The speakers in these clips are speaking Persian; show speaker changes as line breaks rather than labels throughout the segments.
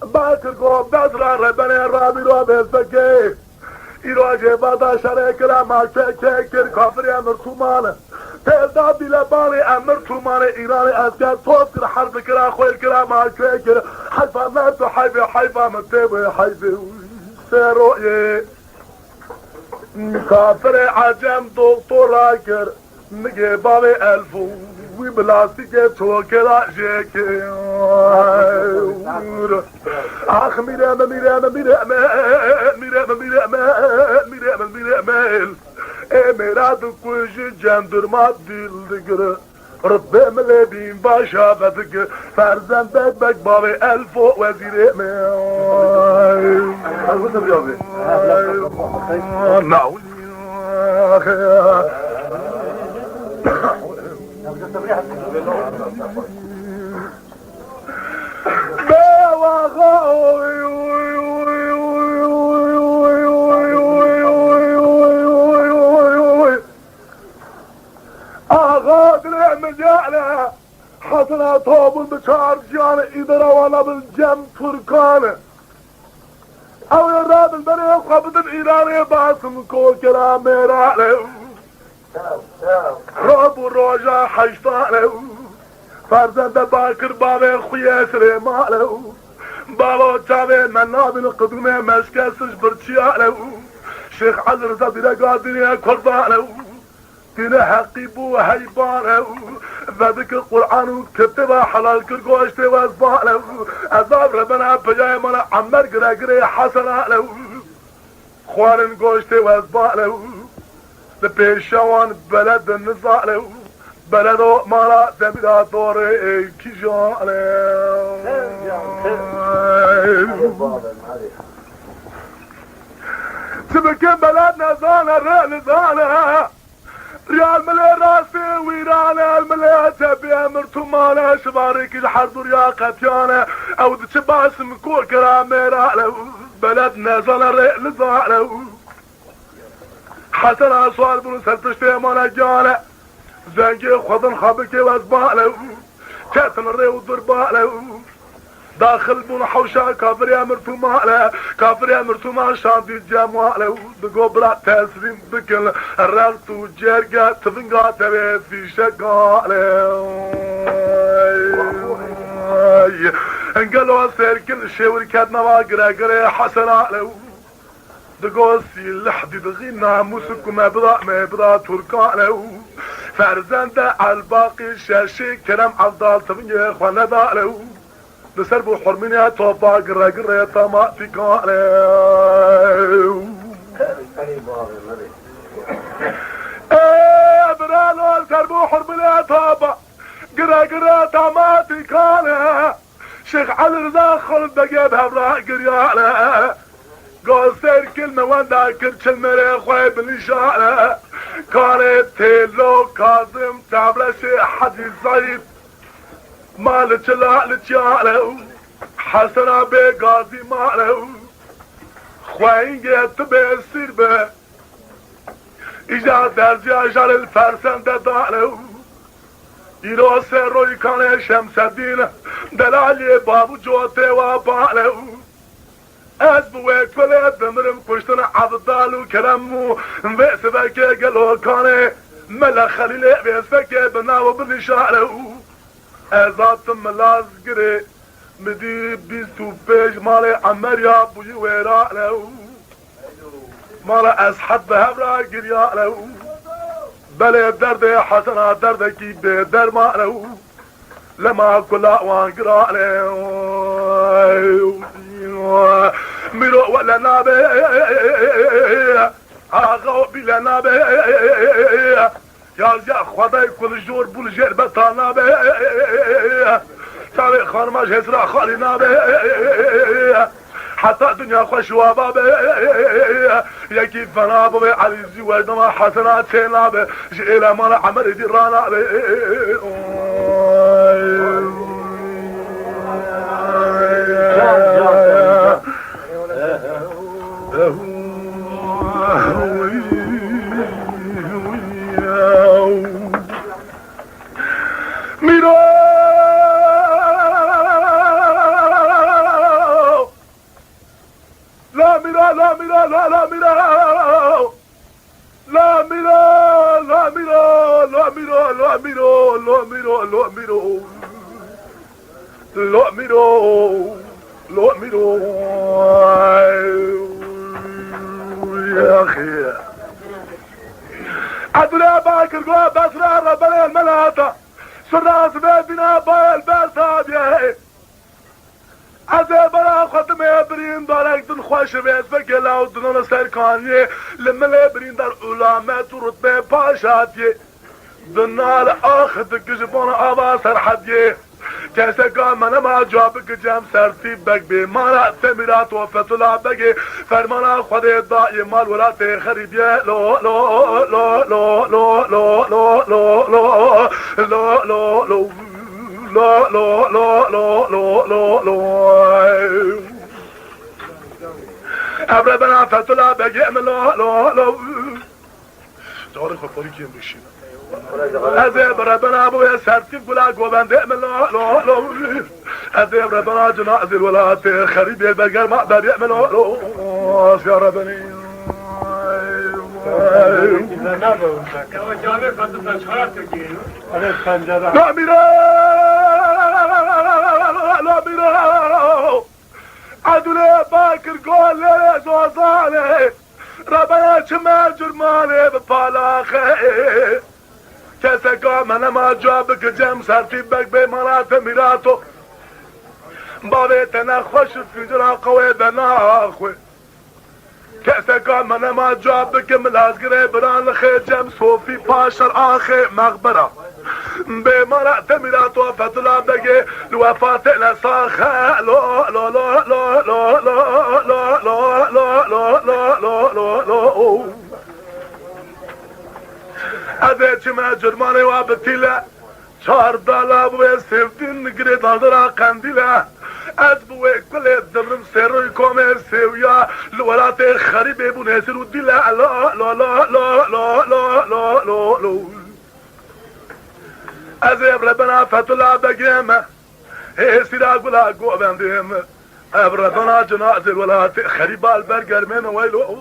باكر قوم بدرا ربنا رابي رابي فكي إيراجي بادا شريك لما كيكر كافر أمر تومانه تلدا بلباني أمر تومانه إيراني أسكار توفر حرب كرا خويل كرا ما كيكر حيفا ناتو حيفا متبه حيفا سيروي كافر عجم دكتور راكر نجي بابي ألفو وبلاستيك توكلا جيكي آخ ميرا مراد كوش جندر ما ديل دقر ربي ملابين باشا بدك فرزندك بك بابي ألفو وزير مجالة حسنا طوب البشار جانا إذا روانا بالجم تركانا أو يراد البريق قبض الإيراني باسم كل كلام ميرالي رب الرجا حشتالي فرزند باكر بابي خويا سليمالي بابا تابي منابن قدومي مشكسش برشيالي شيخ عزر زبيرا قادريا كربالي دين حقي بو هيبانه ذلك القرآن كتبه حلال كرقوشتي وازبانه عذاب ربنا بجاي مانا عمر قرقري حسنه خوارن قوشتي وازبانه لبيشوان بلد النزاله بلدو مانا دميدا دوري كيجانه تبكي بلد نزانه رأي نزانه ريال ملي راسي ويران الملي تبي امرتو مانا شبارك الحرب ريا قتيانه او دتباس مكو كراميرا بلدنا زنر لزاله حسن اصوال بن سرتشتي مانا جانه زنجي خضن خبكي وازباله كاتن الريو ضرباله داخل بون حوشا كافر امرتو ماله كافر امرتو ما شاندي الجماله بقبرة تسرين بكل الرغتو جرقة تفنقا تبي في شقاله انقلوا سير كل شي وركاتنا ما قرا حسناله دقوسي اللحدي دغينا موسك ما بضا تركاله فرزنده على الباقي الشاشي كلام عبدال تفنقا اخوانا داله نسربو حرمينها توبا قرا تما في قاله برانو نسربو حرمينها توبا قرا تما في قاله شيخ علي رضا خلد بقيبها براء قرياله قول سير كلمة واندا كرش المريخ ويب الإشارة كانت تيلو كاظم تعبلا شي حدي زايد مالك لا لتياله حسنا بقاضي ماله خوين جيت بيصير به اجا درجي اجار الفرسان داله يرو سروي كان شمس الدين دلالي بابو جوتي وباله أسبوعك ولا دمرم كشتنا عبدال وكلامو بسبك قالوا كان ملا خليل بسبك بناو بالشعر ازات ملاز قري مدي بيستو بيج مالي عمريا بوجي ويرا له مالا اسحب بهبرا قريا له بلي درد حسنا دردكي بدر ما له لما كلا وانقرا له ميرو ولا نابي اغو بلا نابي يا خداي كل جور بولجير بطانا بي تاريخ خانماش هسرا خالينا بي حتى دنيا خوشوا بي يا كيف فنا بي علي الزواج ما حسنات سينا بي جئلا مالا عمر ديرانا بي میرو لا میرا لا میرا لا میرا لا میرا لا میرا لا میرا لا میرا لا میرا لا میرا لا میرا لا میرا يا اخي عدنا باكر قوة بسرع ربنا الملاطة سراس بيتنا باي الباساب يا عزي برا خدمه برين دارك دن خوش بيت فكلا ودنون سركاني لما برين دار علامات ورتبه پاشاتي دنال آخد کشبان آواز سرحدیه کیسے کا منما جواب کجام سرتی بگ بیمارا تمیرات و فتلا بگی فرمانا خود دائی مال ولات خریبیه لو لو لو لو لو لو لو لو لو لو لو لو لا لا لا لا لا لا لا ابره بنا فتلا بگی لا لا لا داره خفاری کیم بشین ازه بربنا ابويا سرتي بلا گوبنده لا لا لا ازه بربنا جناز الولات خريب البقر ما باب يعمل لا يا ربني لا ميرا لا ميرا عدل باكر قول لي زوزاني ربنا شما جرماني ببالاخي کسی که من ما جواب کجم سرتی بگ به مرات میراتو باوی تنه خوش فیجرا قوی بناخوی کسی که من ما جواب که ملازگره بران خیجم صوفی پاشر آخی مغبرا به مرات میراتو فتلا بگی لوفات نساخه لا لا لا لا لا لا لا لا لا لا لا لا لا ازه چما جرمانه و بطیله چار دالا بوی سیفتین نگره دادرا قندیله از بوی کل دمرم سروی کومه سویا لولات خریبه بونه سرو دیله لا لا لا لا لا لا لا لا لا ازه ربنا فتلا بگیم هی سیرا گلا گو بندیم ربنا جناز الولات خریبال برگر من ویلو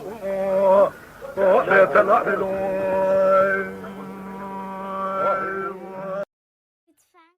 بیتنا بلون